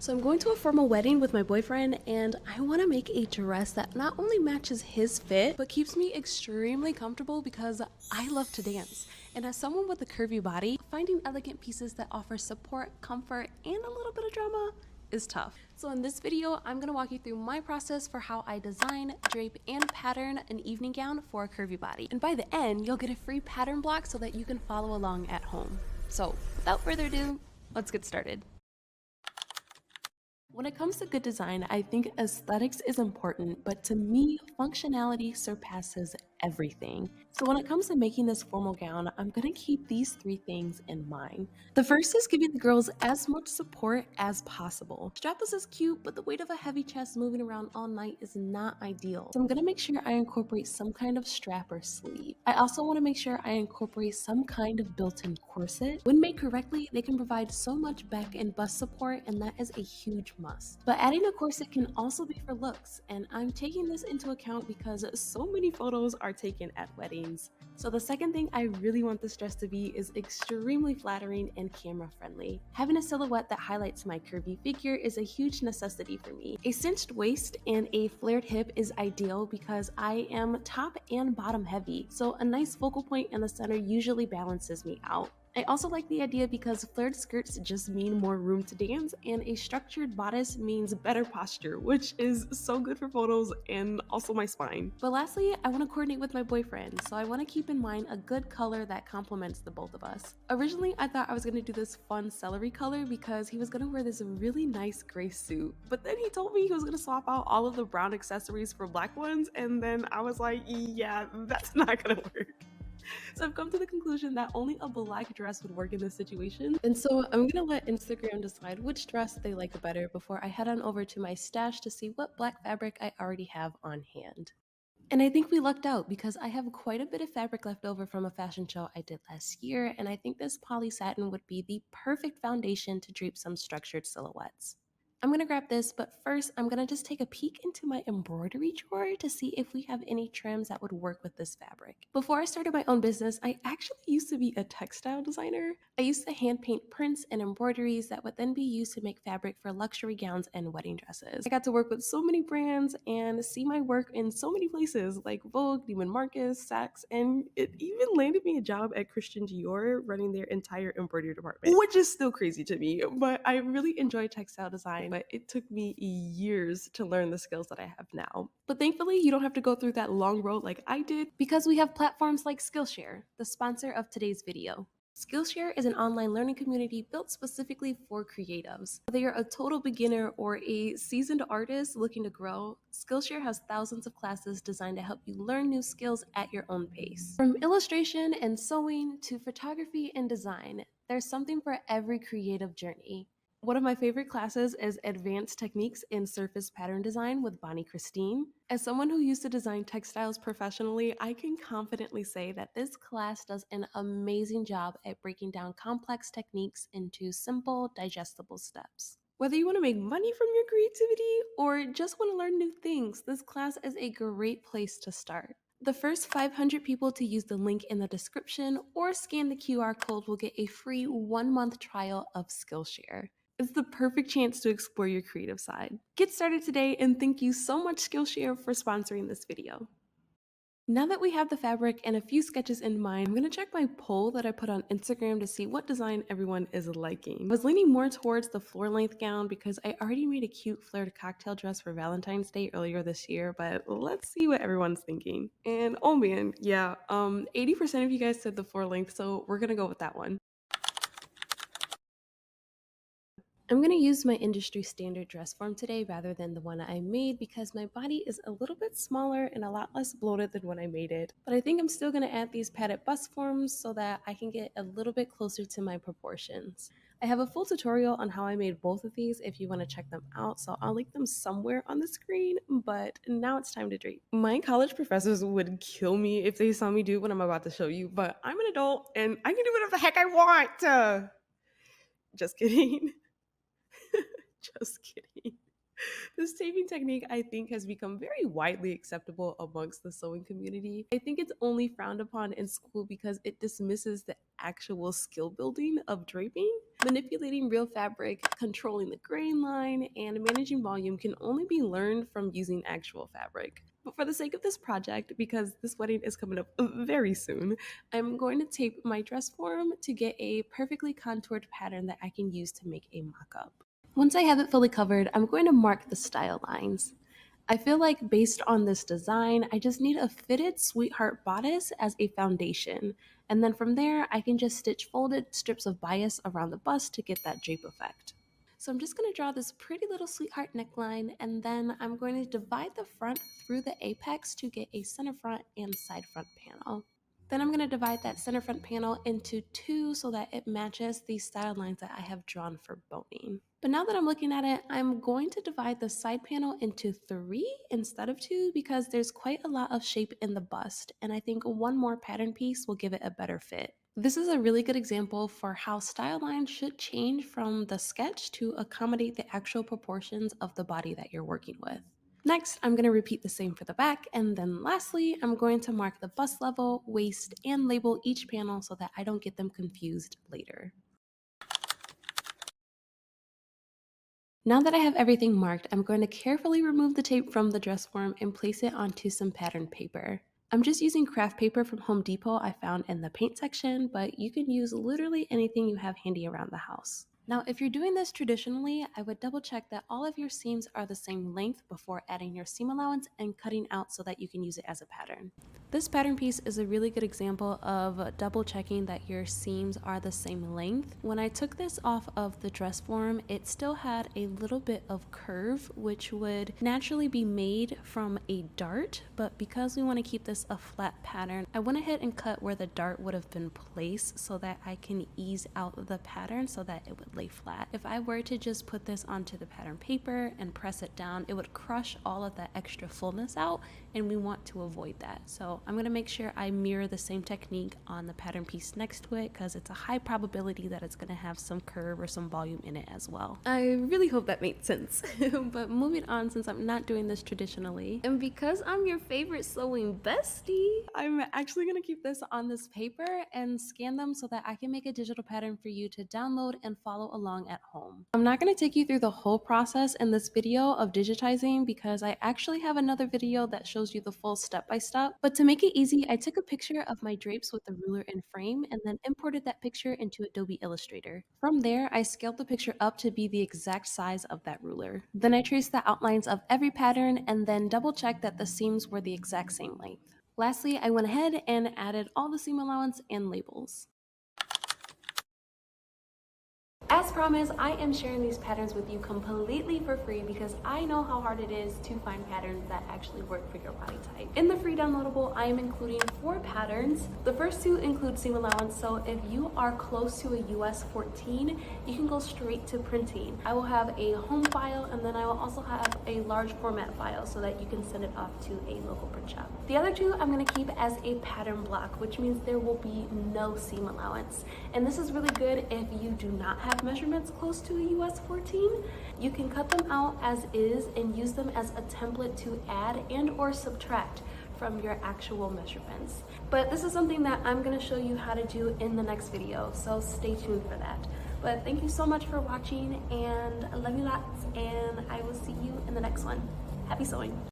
So I'm going to a formal wedding with my boyfriend, and I want to make a dress that not only matches his fit, but keeps me extremely comfortable because I love to dance. And as someone with a curvy body, finding elegant pieces that offer support, comfort, and a little bit of drama is tough. So in this video, I'm gonna walk you through my process for how I design, drape, and pattern an evening gown for a curvy body. And by the end, you'll get a free pattern block so that you can follow along at home. So without further ado, let's get started. When it comes to good design, I think aesthetics is important, but to me, functionality surpasses everything. So when it comes to making this formal gown, I'm gonna keep these three things in mind. The first is giving the girls as much support as possible. Strapless is cute, but the weight of a heavy chest moving around all night is not ideal. So I'm gonna make sure I incorporate some kind of strap or sleeve. I also wanna make sure I incorporate some kind of built-in corset. When made correctly, they can provide so much back and bust support, and that is a huge must. But adding a corset can also be for looks, and I'm taking this into account because so many photos are taken at weddings. So the second thing I really want this dress to be is extremely flattering and camera friendly. Having a silhouette that highlights my curvy figure is a huge necessity for me. A cinched waist and a flared hip is ideal because I am top and bottom heavy, so a nice focal point in the center usually balances me out. I also like the idea because flared skirts just mean more room to dance, and a structured bodice means better posture, which is so good for photos and also my spine. But lastly, I want to coordinate with my boyfriend, so I want to keep in mind a good color that complements the both of us. Originally, I thought I was going to do this fun celery color because he was going to wear this really nice gray suit, but then he told me he was going to swap out all of the brown accessories for black ones, and then I was like, yeah, that's not going to work. So I've come to the conclusion that only a black dress would work in this situation. And so I'm gonna let Instagram decide which dress they like better before I head on over to my stash to see what black fabric I already have on hand. And I think we lucked out because I have quite a bit of fabric left over from a fashion show I did last year, and I think this poly satin would be the perfect foundation to drape some structured silhouettes. I'm gonna grab this, but first I'm gonna just take a peek into my embroidery drawer to see if we have any trims that would work with this fabric. Before I started my own business, I actually used to be a textile designer. I used to hand paint prints and embroideries that would then be used to make fabric for luxury gowns and wedding dresses. I got to work with so many brands and see my work in so many places like Vogue, Neiman Marcus, Saks, and it even landed me a job at Christian Dior running their entire embroidery department, which is still crazy to me, but I really enjoy textile design, but it took me years to learn the skills that I have now. But thankfully, you don't have to go through that long road like I did because we have platforms like Skillshare, the sponsor of today's video. Skillshare is an online learning community built specifically for creatives. Whether you're a total beginner or a seasoned artist looking to grow, Skillshare has thousands of classes designed to help you learn new skills at your own pace. From illustration and sewing to photography and design, there's something for every creative journey. One of my favorite classes is Advanced Techniques in Surface Pattern Design with Bonnie Christine. As someone who used to design textiles professionally, I can confidently say that this class does an amazing job at breaking down complex techniques into simple, digestible steps. Whether you want to make money from your creativity or just want to learn new things, this class is a great place to start. The first 500 people to use the link in the description or scan the QR code will get a free 1-month trial of Skillshare. It's the perfect chance to explore your creative side. Get started today, and thank you so much Skillshare for sponsoring this video. Now that we have the fabric and a few sketches in mind, I'm gonna check my poll that I put on Instagram to see what design everyone is liking. I was leaning more towards the floor length gown because I already made a cute flared cocktail dress for Valentine's Day earlier this year, but let's see what everyone's thinking. And oh man, yeah, 80% of you guys said the floor length, so we're gonna go with that one. I'm going to use my industry standard dress form today rather than the one I made because my body is a little bit smaller and a lot less bloated than when I made it. But I think I'm still going to add these padded bust forms so that I can get a little bit closer to my proportions. I have a full tutorial on how I made both of these if you want to check them out, so I'll link them somewhere on the screen, but now it's time to drape. My college professors would kill me if they saw me do what I'm about to show you, but I'm an adult and I can do whatever the heck I want. Just kidding. Just kidding. This taping technique, I think, has become very widely acceptable amongst the sewing community. I think it's only frowned upon in school because it dismisses the actual skill building of draping. Manipulating real fabric, controlling the grain line, and managing volume can only be learned from using actual fabric. But for the sake of this project, because this wedding is coming up very soon, I'm going to tape my dress form to get a perfectly contoured pattern that I can use to make a mock-up. Once I have it fully covered, I'm going to mark the style lines. I feel like based on this design, I just need a fitted sweetheart bodice as a foundation. And then from there, I can just stitch folded strips of bias around the bust to get that drape effect. So I'm just going to draw this pretty little sweetheart neckline, and then I'm going to divide the front through the apex to get a center front and side front panel. Then I'm going to divide that center front panel into two so that it matches the style lines that I have drawn for boning. But now that I'm looking at it, I'm going to divide the side panel into three instead of two because there's quite a lot of shape in the bust, and I think one more pattern piece will give it a better fit. This is a really good example for how style lines should change from the sketch to accommodate the actual proportions of the body that you're working with. Next, I'm going to repeat the same for the back, and then lastly, I'm going to mark the bust level, waist, and label each panel so that I don't get them confused later. Now that I have everything marked, I'm going to carefully remove the tape from the dress form and place it onto some pattern paper. I'm just using craft paper from Home Depot I found in the paint section, but you can use literally anything you have handy around the house. Now, if you're doing this traditionally, I would double check that all of your seams are the same length before adding your seam allowance and cutting out so that you can use it as a pattern. This pattern piece is a really good example of double checking that your seams are the same length. When I took this off of the dress form, it still had a little bit of curve, which would naturally be made from a dart, but because we want to keep this a flat pattern, I went ahead and cut where the dart would have been placed so that I can ease out the pattern so that it would lay flat. If I were to just put this onto the pattern paper and press it down, it would crush all of that extra fullness out, and we want to avoid that. So I'm going to make sure I mirror the same technique on the pattern piece next to it because it's a high probability that it's going to have some curve or some volume in it as well. I really hope that made sense. But moving on, since I'm not doing this traditionally, and because I'm your favorite sewing bestie, I'm actually going to keep this on this paper and scan them so that I can make a digital pattern for you to download and follow along at home. I'm not going to take you through the whole process in this video of digitizing because I actually have another video that shows you the full step-by-step, but to make it easy, I took a picture of my drapes with the ruler and frame and then imported that picture into Adobe Illustrator. From there, I scaled the picture up to be the exact size of that ruler. Then I traced the outlines of every pattern and then double-checked that the seams were the exact same length. Lastly, I went ahead and added all the seam allowance and labels. As promised, I am sharing these patterns with you completely for free because I know how hard it is to find patterns that actually work for your body type. In the free downloadable, I am including 4 patterns. The first 2 include seam allowance, so if you are close to a US 14, you can go straight to printing. I will have a home file, and then I will also have a large format file so that you can send it off to a local print shop. The other 2 I'm going to keep as a pattern block, which means there will be no seam allowance. And this is really good if you do not have measurements close to a US 14. You can cut them out as is and use them as a template to add and or subtract from your actual measurements. But this is something that I'm going to show you how to do in the next video, so stay tuned for that. But thank you so much for watching, and I love you lots, and I will see you in the next one. Happy sewing!